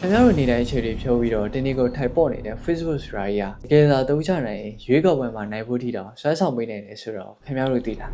ခင်ဗျားတို့နေတဲ့အခြေအနေဖြိုးပြီးတော့တင်းဒီကိုထိုက်ပေါ့နေတဲ့ Facebook ဆိုတာကြီးကတကယ်သာသုံးချနိုင်ရွေးကောက်ပွဲမှာနိုင်ဖို့ထိတော့ဆွဲဆောင်ပေးနေတယ်ဆိုတော့ခင်ဗျားတို့သိလား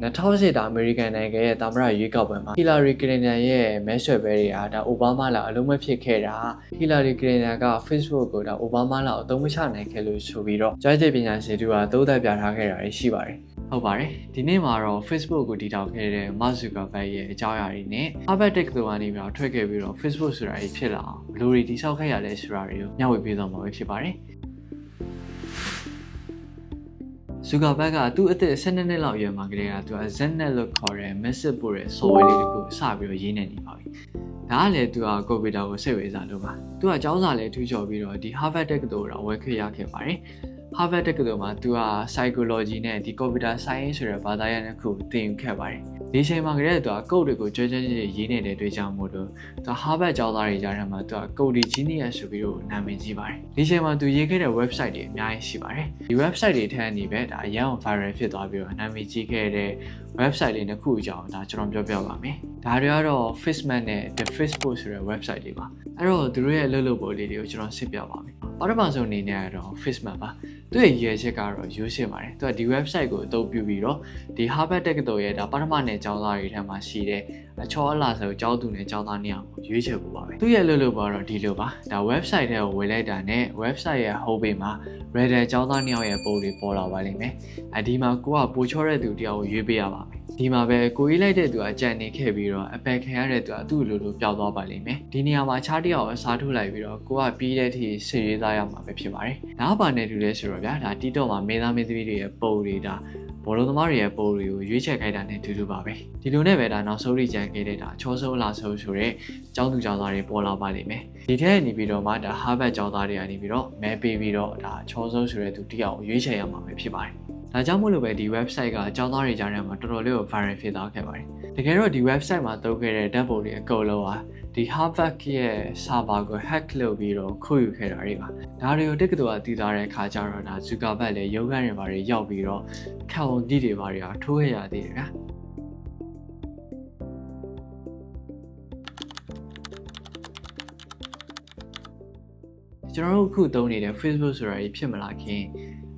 2008တာအမေရိကန်နိုင်ငံရဲ့သမ္မတရွေးကောက်ပွဲမှာဟီလာရီကလင်တန်ရဲ့မဲဆွယ်ပွဲတွေကဒါအိုဘားမားလာအလုံးမဖြစ်ခဲ့တာဟီလာရီကလင်တန်က Facebook ကိုဒါအိုဘားမားလာအသုံးမချနိုင်ခဲ့လို့ဆိုပြီးတော့ကြားချက်ပညာရှင်တို့ကသုံးသပ်ပြထားခဲ့တာရှိပါတယ်ဟုတ်ပါတယ်ဒီနေ့မှာတော့ Facebook ကိုတည်ထောင်ခဲ့တဲ့ Mark Zuckerberg ရဲ့အကြောင်းအရာတွေနဲ့ Harvard Tech တို့ကနေပြီးတော့ထွက်ခဲ့ပြီးတော့ Facebook ဆိုတာကြီးဖြစ်လာအောင်ဘယ်လိုတွေတည်ဆောက်ခဲ့ရလဲဆိုတာတွေကိုမျှဝေပေးသွားမှာဖြစ်ပါတယ်Zuckerberg ကသူ့အသက်12နှစ်လောက်အရွယ်မှာကလေးကသူက ZNet လို့ခေါ်တဲ့ message ပို့တဲ့ software လေးတစ်ခုစပြီးတော့ရေးနေပါပြီ။ဒါကလည်းသူကကွန်ပျူတာကိုစိတ်ဝင်စားလို့ပါ။သူကကျောင်းစာလည်းထူးချော်ပြီးတော့ဒီ Harvard Tech တို့တော့ဝယ်ခွင့်ရခဲ့ပါတယ်။ Harvard Tech တို့မှာသူက psychology နဲ့ဒီ computer science ဆိုတဲ့ဘာသာရပ်တစ်ခုသင်ယူခဲ့ပါတယ်။ဒီချိန်မှာကလေးကသူက code တွေကိုကြွကြွရေးနေတဲ့တွေ့ကြောင်းမို့လို့သူ Harvard ကျောင်းသားတွေကြားထဲမှာသူက code genius ဆိုပြီးတော့နာမည်ကြီးပါတယ်။ဒီချိန်မှာသူရေးခဲ့တဲ့ website တွေအများကြီးရှိပါတယ်။ဒီ website တွေထဲကနေပဲဒါအရင် viral ဖြစ်သွားပြီးတော့နာမည်ကြီးခဲ့တဲ့ website လေးတစ်ခုအကြောင်းဒါကျွန်တော်ပြောပါမယ်။ဒါတွေကတော့ Fishman နဲ့ The Facebook ဆိုတဲ့ website တွေပါ။အဲ့တော့သူတို့ရဲ့အလုပ်လုပ်ပုံလေးတွေကိုကျွန်တော်ရှင်းပြပါမယ်။ပထမဆုံးအနေနဲ့ကတော့ Fishman ပါ။သူ့ရဲ့ရည်ရွယ်ချက်ကတော့ရိုးရှင်းပါတယ်။သူကဒီ website ကိုအသုံးပြုပြီးတော့ဒီ Harvard Tech တို့ရဲ့ဒါပထမနယ်ကျောင်းသားတွေထဲမှာရှိတဲ့အချောအလားဆိုကျောင်းသူနဲ့ကျောင်းသားနှစ်ယောက်ကိုရွေးချယ်ဖို့ပါပဲ။သူ့ရဲ့အလုပ်လုပ်ပုံကတော့ဒီလိုပါ။ဒါ website ထဲကိုဝင်လိုက်တာနဲ့ website ရဲ့ home page မှာ Reddit ကျောင်းသားနှစ်ယောက်ရဲ့ပုံတွေပေါ်လာပါလိမ့်မယ်။ဒီမှာကိုကပိုချောတဲ့သူတယောက်ကိုရွေးပေးရပါမယ်။ဒီမှာပဲကိုရေးလိုက်တဲ့သူအကြံနေခဲ့ပြီးတော့အပယ်ခံရတဲ့သူကသူ့လိုလိုပျောက်သွားပါလိမ့်မယ်။ဒီနေရာမှာခြားတယောက်အစားထိုးလိုက်ပြီးတော့ကိုကပြီးတဲ့အထိဆေးရေးသားရမှာပဲဖြစ်ပါတယ်။ဒါပါနဲ့တူလဲဆိုတော့ဗျာဒါ TikTok မှာမင်းသားမင်းသမီးတွေရဲ့ပုံတွေဒါဘောလုံးသမားတွေရဲ့ပုံတွေကိုရွေးချယ်ခိုင်းတာနဲ့တူတူပါပဲဒီလိုနဲ့ပဲဒါနောက်ဆုံးရိကြံခဲ့တဲ့ဒါချောဆုံးလာဆုံးဆိုတဲ့ကျောင်းသူကျောင်းသားတွေပေါ်လာပါလိမ့်မယ်ဒီထက်နေပြီးတော့မှဒါ Harvard ကျောင်းသားတွေကနေပြီးတော့မဲပေးပြီးတော့ဒါချောဆုံးဆိုတဲ့သူတယောက်ကိုရွေးချယ်ရမှာပဲဖြစ်ပါတယ်ဒါကြောင့်မို့လို့ပဲဒီ website ကအကြောင်းသားတွေကြားထဲမှာတော်တော်လေးကို viral ဖြစ်သွားခဲ့ပါတယ်တကယ်တော့ဒီ website မှာသုံးခဲ့တဲ့ data ပုံတွေအကုန်လုံးဟာဒီ Harvard ရဲ့ server ကို hack လုပ်ပြီးတော့ခိုးယူခဲ့တာတွေပါဒါတွေကိုတက္ကသိုလ်ကတည်ထားတဲ့အခါကျတော့ဒါ Zuckerberg လည်းရုပ်ခန်းတွေဘာတွေရောက်ပြီးတော့ခေါင်းဒီတွေဘာတွေကထိုးခဲ့ရသေးတယ်ဗျာကျွန်တော်တို့အခုသုံးနေတဲ့ Facebook ဆိုတာကြီးဖြစ်မလာခင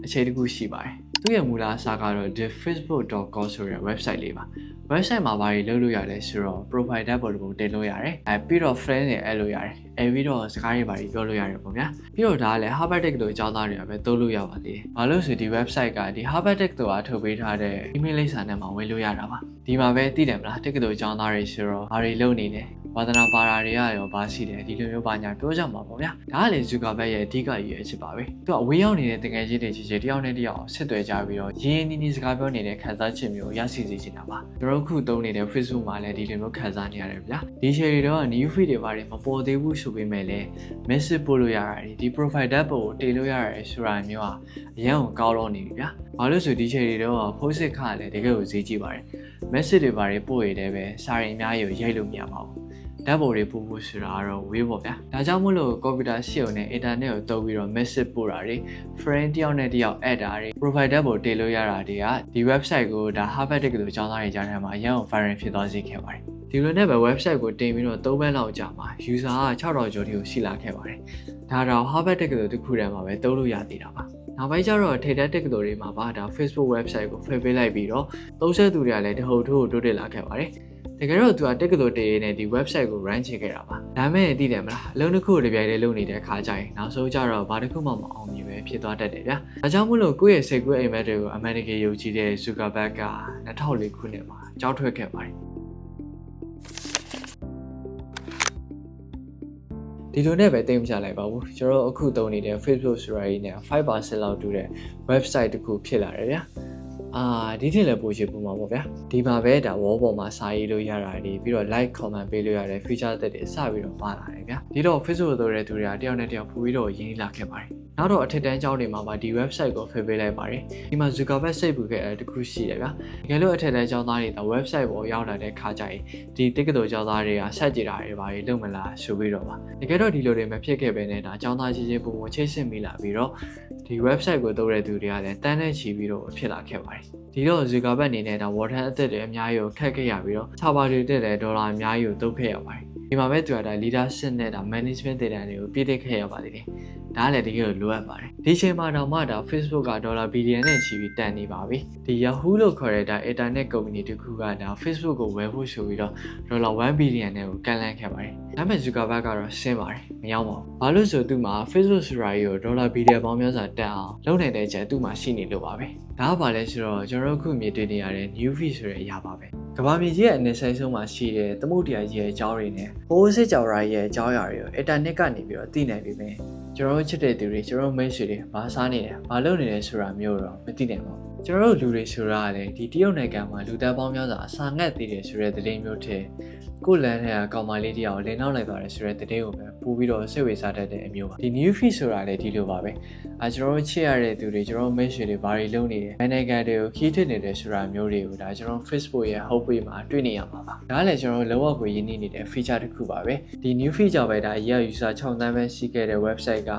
်အခြေတခုရှိပါတယ်သူ့ရဲ့မူလအစကတော့ thefacebook.com ဆိုတဲ့ website လေးပါ website မှာဘာတွေလုပ်လို့ရလဲဆိုတော့ profile tab ပေါ်ကိုတင်လို့ရတယ်ပြီးတော့ friend တွေ add လို့ရတယ်ပြီးတော့စကားတွေဘာတွေပြောလို့ရတယ်ပေါ့ဗျာပြီးတော့ဒါကလည်း Harvard Tech တို့အကြောင်းသားတွေကပဲသုံးလို့ရပါသေးတယ်ဘာလို့ဆိုဒီ website ကဒီ Harvard Tech တို့ကထုတ်ပေးထားတဲ့ email လိပ်စာနဲ့မှဝင်လို့ရတာပါဒီမှာပဲသိတယ်မလားတက္ကသိုလ်အကြောင်းသားတွေဆိုတော့ဘာတွေလုပ်နေလဲဝါသနာပါတာတွေကရောဘာရှိတယ်ဒီလိုမျိုးပါညာပြောကြမှာပေါ့ဗျာဒါကလည်း Zuckerberg ရဲ့အဓိကရည်ရွယ်ချက်ပါပဲသူကအဝေးရောက်နေတဲ့တကယ်ကြီးတွေချစ်တယောက်နဲ့တယောက်ဆက်သွယ်ကြပြီးတော့ရင်းရင်းနှီးနှီးစကားပြောနေတဲ့ခန်းစားချက်မျိုးရရှိစေချင်တာပါကျွန်တော်ခုသုံးနေတဲ့ Facebook မှာလည်းဒီလိုမျိုးခန်းစားနေရတယ်ဗျာဒီ share တွေတော့ new feed တွေပါတယ်မပေါ်သေးဘူးဆိုပေမဲ့လည်း message ပို့လို့ရရတယ်ဒီ profile tab ကိုတင်လို့ရတယ်ဆိုတာမျိုးဟာအရင်ကကောင်းတော့နေပြီဗျာဘာလို့ဆိုဒီ share တွေတော့ post ခါလည်းတကယ်ကိုဈေးကြီးပါတယ် message တွေပါတယ်ပို့ရတယ်ပဲစာရင်အများကြီးကိုရိုက်လို့မရပါဘူးဓာတ်ပုံတွေပို့ဖို့ဆိုတာတော့ဝေးပေါ့ဗျာဒါကြောင့်မို့လို့ကွန်ပျူတာရှေ့ုံနဲ့ internet ကိုသုံးပြီးတော့ message ပို့တာတွေ friend တယောက်နဲ့တယောက် add တာတွေ profile ဓာတ်ပုံတင်လို့ရတာတွေကဒီ website ကိုဒါ Harvard Tech တို့အကြောင်းသားတွေကြားထဲမှာအရင်က viral ဖြစ်သွားစေခဲ့ပါတယ်ဒီလိုနဲ့ပဲ website ကိုတင်ပြီးတော့3ဘက်လောက်ကြာမှာ user က6000ကျော်ထိကိုရှိလာခဲ့ပါတယ်ဒါတော့ Harvard Tech တို့တစ်ခုတည်းမှာပဲသုံးလို့ရသေးတာပါနောက်ပိုင်းကျတော့ထိပ်တန်းတက္ကသိုလ်တွေမှာပါဒါ Facebook website ကိုဖိတ်ပေးလိုက်ပြီးတော့သုံးဆက်သူတွေကလည်းတဟုတ်ထိုးတိုးတက်လာခဲ့ပါတယ်တကယ်တော့သူကတက္ကသိုလ်တည်းနဲ့ဒီ website ကို run ချခဲ့တာပါဒါမဲ့သိတယ်မလားအလုံးတစ်ခုတစ်ပြိုင်တည်းလုပ်နေတဲ့အခါကျရင်နောက်ဆုံးကျတော့ဘာတစ်ခုမှမအောင်မြင်ပဲဖြစ်သွားတတ်တယ်ဗျာဒါကြောင့်မို့လို့ကိုယ့်ရဲ့စိတ်ကူးအိမ်မက်တွေကိုအမှန်တကယ်ယုံကြည်တဲ့ Zuckerberg က2004ခုနှစ်မှာကြောက်ထွက်ခဲ့ပါတယ်ဒီလိုနဲ့ပဲသိမကြလိုက်ပါဘူးကျွန်တော်အခုသုံးနေတဲ့ Facebook ဆိုတာကြီးနဲ့ 5% လောက်တူတဲ့ website တစ်ခုဖြစ်လာတယ်ဗျာဒီထက်လည်းပိုရှိပူမှာပေါ့ဗျာဒီမှာပဲဒါ wall ပေါ်မှာစာရေးလို့ရတာတွေပြီးတော့ like comment ပေးလို့ရတဲ့ feature တွေစပြီးတော့ပါလာတယ်ဗျာဒီတော့ Facebook တို့တဲ့သူတွေကတယောက်နဲ့တယောက်ပူပြီးတော့ရင်းနှီးလာခဲ့ပါတယ်နောက်တော့အထက်တန်းကျောင်းတွေမှာပါဒီ website ကိုဖိတ်ပေးလိုက်ပါတယ်ဒီမှာ Zuckerberg စိတ်ပူခဲ့တဲ့တခုရှိတယ်ဗျာတကယ်လို့အထက်တန်းကျောင်းသားတွေဒါ website ပေါ်ရောက်လာတဲ့ခါကျရင်ဒီတက္ကသိုလ်ကျောင်းသားတွေကဆက်ကြည့်တာတွေဘာတွေလုပ်မလားဆိုပြီးတော့ပါတကယ်တော့ဒီလိုတွေမဖြစ်ခဲ့ပဲနဲ့ဒါကျောင်းသားချင်းချင်းပုံပုံချိတ်ဆက်မိလာပြီးတော့ဒီ website ကိုသုံးတဲ့သူတွေကလည်းတန်းနဲ့ချီပြီးတော့ဖြစ်လာခဲ့ပါတယ်ဒီတော့ Zuckerberg အနေနဲ့ဒါ water အသက်တွေအများကြီးကိုခက်ခဲ့ရပြီးတော့ server တွေတက်တဲ့ဒေါ်လာအများကြီးကိုသုံးခဲ့ရပါတယ် ဒီမှာပဲသူကဒါ leadership နဲ့ဒါ management data တွေကိုပြည့်တဲ့ခဲ့ရပါသေးတယ်ဒါလည်းတကယ်လိုအပ်ပါတယ်ဒီချိန်မှာတော့မှဒါ Facebook ကဒေါ်လာဘီလီယံနဲ့ချီပြီးတန်နေပါပြီဒီ Yahoo လို့ခေါ်တဲ့ဒါ internet company တစ်ခုကဒါ Facebook ကိုဝယ်ဖို့ဆိုပြီးတော့ဒေါ်လာ1ဘီလီယံနဲ့ကိုကန်လန့်ခဲ့ပါတယ်ဒါပေမဲ့ Zuckerberg ကတော့ရှင်းပါတယ်မရောက်ပါဘူးဘာလို့ဆိုသူ့မှာ Facebook ဆိုတာကြီးကိုဒေါ်လာဘီလီယံပေါင်းများစွာတက်အောင်လုပ်နိုင်တဲ့ချက်သူ့မှာရှိနေလို့ပါပဲဒါကဘာလဲဆိုတော့ကျွန်တော်တို့ခုမြင်တွေ့နေရတဲ့ new feed ဆိုတဲ့အရာပါပဲကမ္ဘာမြေကြီးရဲ့အနေဆိုင်ဆုံးမှာရှိတဲ့သမုဒ္ဒရာကြီးရဲ့အကြောင်းတွေနဲ့ပိုးစစ်ကြော်ရာရဲ့အကြောင်းအရာတွေကို internet ကနေပြီးတော့သိနိုင်ပြီပဲကျွန်တော်တို့ချစ်တဲ့သူတွေကျွန်တော်တို့မိတ်ဆွေတွေဘာစားနေတယ်ဘာလုပ်နေတယ်ဆိုတာမျိုးတော့မသိနိုင်ပါဘူးကျွန်တော်တို့လူတွေဆိုတာကလည်းဒီတရုတ်နိုင်ငံမှာလူသားပေါင်းများစွာအစာငတ်သေးတယ်ဆိုတဲ့သတင်းမျိုးထဲကိုလန်ထဲကကောင်မလေးတယောက်လင်းနောက်လိုက်ပါတယ်ဆိုတဲ့သတင်းကိုပဲပို့ပြီးတော့စိတ်ဝင်စားတတ်တဲ့အမျိုးပါဒီ new feed ဆိုတာလည်းဒီလိုပါပဲကျွန်တော်တို့ချစ်ရတဲ့သူတွေကျွန်တော်မိတ်ဆွေတွေဘာတွေလုပ်နေတယ်နိုင်ငံတွေကိုခီးထွေးနေတယ်ဆိုတာမျိုးတွေကိုဒါကျွန်တော် Facebook ရဲ့ home page မှာတွေ့နေရမှာပါဒါလည်းကျွန်တော်တို့လောကကိုရင်းနှီးနေတဲ့ feature တစ်ခုပါပဲဒီ new feed ကြောင့်ပဲဒါအရင် user 6 သန်းပဲရှိခဲ့တဲ့ website က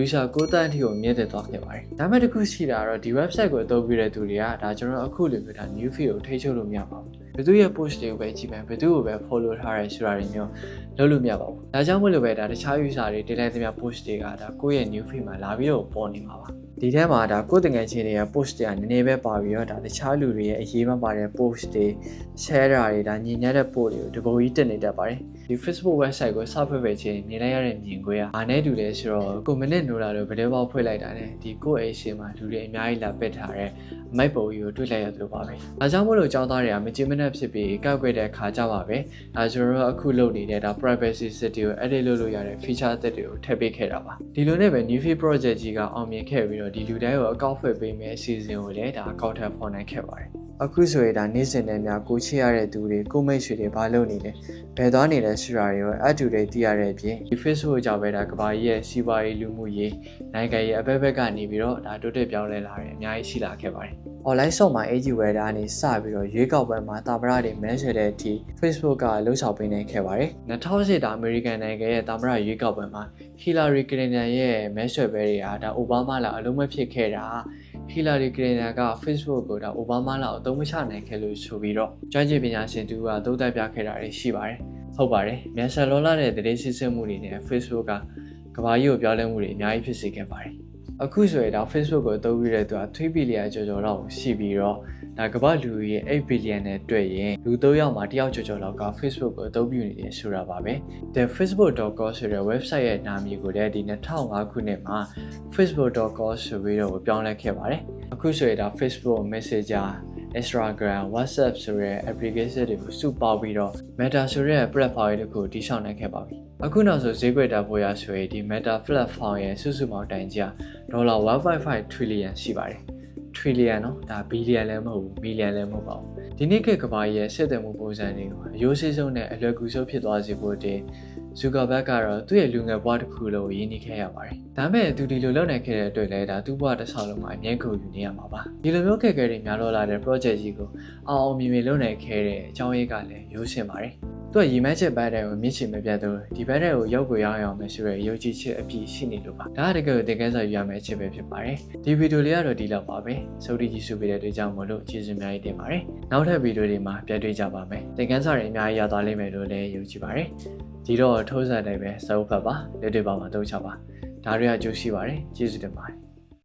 user 9 သန်းအထိကိုမြင့်တက်သွားခဲ့ပါတယ်ဒါပေမဲ့တစ်ခုရှိတာတော့ဒီ website ကိုအသုံးပြုတဲ့သူတွေကဒါကျွန်တော်အခုလိုမျိုးဒါ new feed ကိုထိန်းချုပ်လို့မရပါဘူးဘယ်သူရဲ့ post တွေကိုပဲကြည့်မယ်ဘယ်သူကိုပဲ follow ထားရဲဆိုတာတွေမျိုးလုပ်လို့မရပါဘူးဒါကြောင့်မို့လို့ပဲဒါတခြား user တွေတင်လိုက်တဲ့များ post တွေကဒါကိုယ့်ရဲ့ new feed မှာလာပြီးတော့ပေါ်နေမှာပါဒီထဲမှာဒါကိုယ်တငယ်ချင်းတွေက post တွေကနည်းနည်းပဲပါပြီးတော့ဒါတခြားလူတွေရဲ့အရေးမပါတဲ့ post တွေ share တာတွေဒါညီညွတ်တဲ့ post တွေကိုတပုံကြီးတက်နေတတ်ပါတယ်ဒီ Facebook website ကိုစဖွင့်ပေးခြင်းမြင်လိုက်ရတဲ့မြင်ကွင်းကအားနဲ့တူတယ်ဆိုတော့ကိုမိနစ်နိုးလာလို့ဗဒဲပေါက်ဖွင့်လိုက်တာနဲ့ဒီကိုယ့်အိမ်ရှင်မှာလူတွေအများကြီးလာပစ်ထားတဲ့အမိုက်ပုံကြီးကိုတွေ့လိုက်ရသလိုပါပဲဒါကြောင့်မို့လို့ကျောင်းသားတွေကမကြည်မနှက်ဖြစ်ပြီးကောက်ွက်တဲ့ခါကြပါပဲဒါကျွန်တော်တို့အခုလုပ်နေတဲ့ဒါ privacy setting ကို edit လုပ်လို့ရတဲ့ feature အသစ်တွေကိုထည့်ပေးခဲ့တာပါဒီလိုနဲ့ပဲ new feed project ကြီးကအောင်မြင်ခဲ့ပြီးတော့ဒီလူတိုင်းကိုအကောင့်ဖွင့်ပေးမယ့်အစီအစဉ်ကိုလည်းဒါအကောင့်ထပ်ဖော်နိုင်ခဲ့ပါတယ်အခုဆိုရင်ဒါနေ့စဉ်နဲ့များကိုချစ်ရတဲ့သူတွေကိုမိတ်ဆွေတွေဘာလုပ်နေလဲဘယ်သွားနေလဲဆိုတာတွေကိုအတူတူသိရတဲ့အပြင်ဒီ Facebook ကြောင့်ပဲဒါကမ္ဘာကြီးရဲ့စီးပွားရေးလူမှုရေးနိုင်ငံရေးအဘက်ဘက်ကနေပြီးတော့ဒါတိုးတက်ပြောင်းလဲလာတယ်အများကြီးရှိလာခဲ့ပါတယ် online shop မှာ AG Weather ကနေစပြီးတော့ရွေးကောက်ပွဲမှာတာမရတွေမဲဆွဲတဲ့အထိ Facebook ကလှုပ်ဆောင်ပေးနေခဲ့ပါတယ်2008ဒါအမေရိကန်နိုင်ငံရဲ့တာမရရွေးကောက်ပွဲမှာ Hillary Clinton ရဲ့မဲဆွဲပွဲတွေကဒါအိုဘားမားလာအလုံးမဖြစ်ခဲ့တာHillary Clinton က Facebook ကိုဒါအိုဘားမားလောက်အသုံးမချနိုင်ခဲ့လို့ဆိုပြီးတော့ကျွမ်းကျင်ပညာရှင်တူကသုံးသပ်ပြခဲ့တာတွေရှိပါတယ်ဟုတ်ပါတယ်မြန်ဆန်လောလာတဲ့သတင်းစစ်ဆေးမှုတွေနဲ့ Facebook ကကမ္ဘာကြီးကိုပြောင်းလဲမှုတွေအများကြီးဖြစ်စေခဲ့ပါတယ်အခုဆိုရင်ဒါ Facebook ကိုအသုံးပြုတဲ့သူက3ဘီလီယံကျော်လောက်ရှိပြီးတော့ဒါကမ္ဘာလူကြီးရဲ့8ဘီလီယံနဲ့တွေ့ရင်လူ3ယောက်မှာ1ယောက်ကျော်လောက်က Facebook ကိုအသုံးပြုနေတယ်ဆိုတာပါပဲ The Facebook.com ဆိုတဲ့ website ရဲ့နာမည်ကိုလည်းဒီ2005ခုနှစ်မှာ Facebook.com ဆိုပြီးတော့ပြောင်းလဲခဲ့ပါတယ်အခုဆိုရင်ဒါ Facebook Messenger Instagram, WhatsApp ဆိုတဲ့ application တွေကိုစုပေါင်းပြီးတော့ Meta ဆိုတဲ့ platform တစ်ခုတည်ဆောက်နိုင်ခဲ့ပါပြီအခုနောက်ဆိုဈေးကွက်တာပေါ်ရဆိုရင်ဒီ Meta platform ရဲ့စုစုပေါင်းတိုင်ကြီးဒေါ်လာ 1.5 trillion ရှိပါတယ် trillion နော်ဒါ billion လည်းမဟုတ်ဘူး million လည်းမဟုတ်ပါဘူးဒီနေ့ခေတ်ကမ္ဘာရဲ့ဆက်သွယ်မှုပုံစံတွေကိုအရိုးစေးဆုံးနဲ့အလွယ်ကူဆုံးဖြစ်သွားစေဖို့တင်Zuckerberg ကတော့သူ့ရဲ့လူငယ်ဘဝတစ်ခုလုံးကိုရင်းနှီးခဲ့ရပါတယ်။ဒါပေမဲ့သူဒီလိုလုပ်နိုင်ခဲ့တဲ့အတွက်လည်းဒါသူ့ဘဝတစ်ဆောက်လုံးမှာအမြဲခုယူနေရမှာပါ။ဒီလိုမျိုးခက်ခဲတွေများလို့လာတဲ့ project ကြီးကိုအောင်မြင်မြင်လုပ်နိုင်ခဲ့တဲ့အကြောင်းရင်းကလည်းရိုးရှင်းပါတယ်။သူကရည်မှန်းချက်ပိုင်းတိုင်းကိုမြင့်ချင်မပြတ်တော့ဒီဘက်ထဲကိုရောက်ကိုရောက်အောင်မယ်ဆိုတဲ့ယုံကြည်ချက်အပြည့်ရှိနေလို့ပါ။ဒါကတကယ်ကိုသင်ခန်းစာယူရမယ့်အချက်ပဲဖြစ်ပါတယ်။ဒီဗီဒီယိုလေးကတော့ဒီလောက်ပါပဲ။စုပ်တီးကြည့်ရှုပေးတဲ့အတွက်ကြောင့်မလို့ကျေးဇူးအများကြီးတင်ပါတယ်။နောက်ထပ်ဗီဒီယိုတွေမှာပြန်တွေ့ကြပါမယ်။သင်ခန်းစာတွေအများကြီးရသွားလိမ့်မယ်လို့လည်းယုံကြည်ပါတယ်။ဒီတော့ထိုးစံတိုင်းပဲစအုပ်ဖတ်ပါလက်တွေ့ပါမှာသုံးချပါဒါတွေကကြိုးရှိပါတယ်ကျေးဇူးတင်ပါတယ်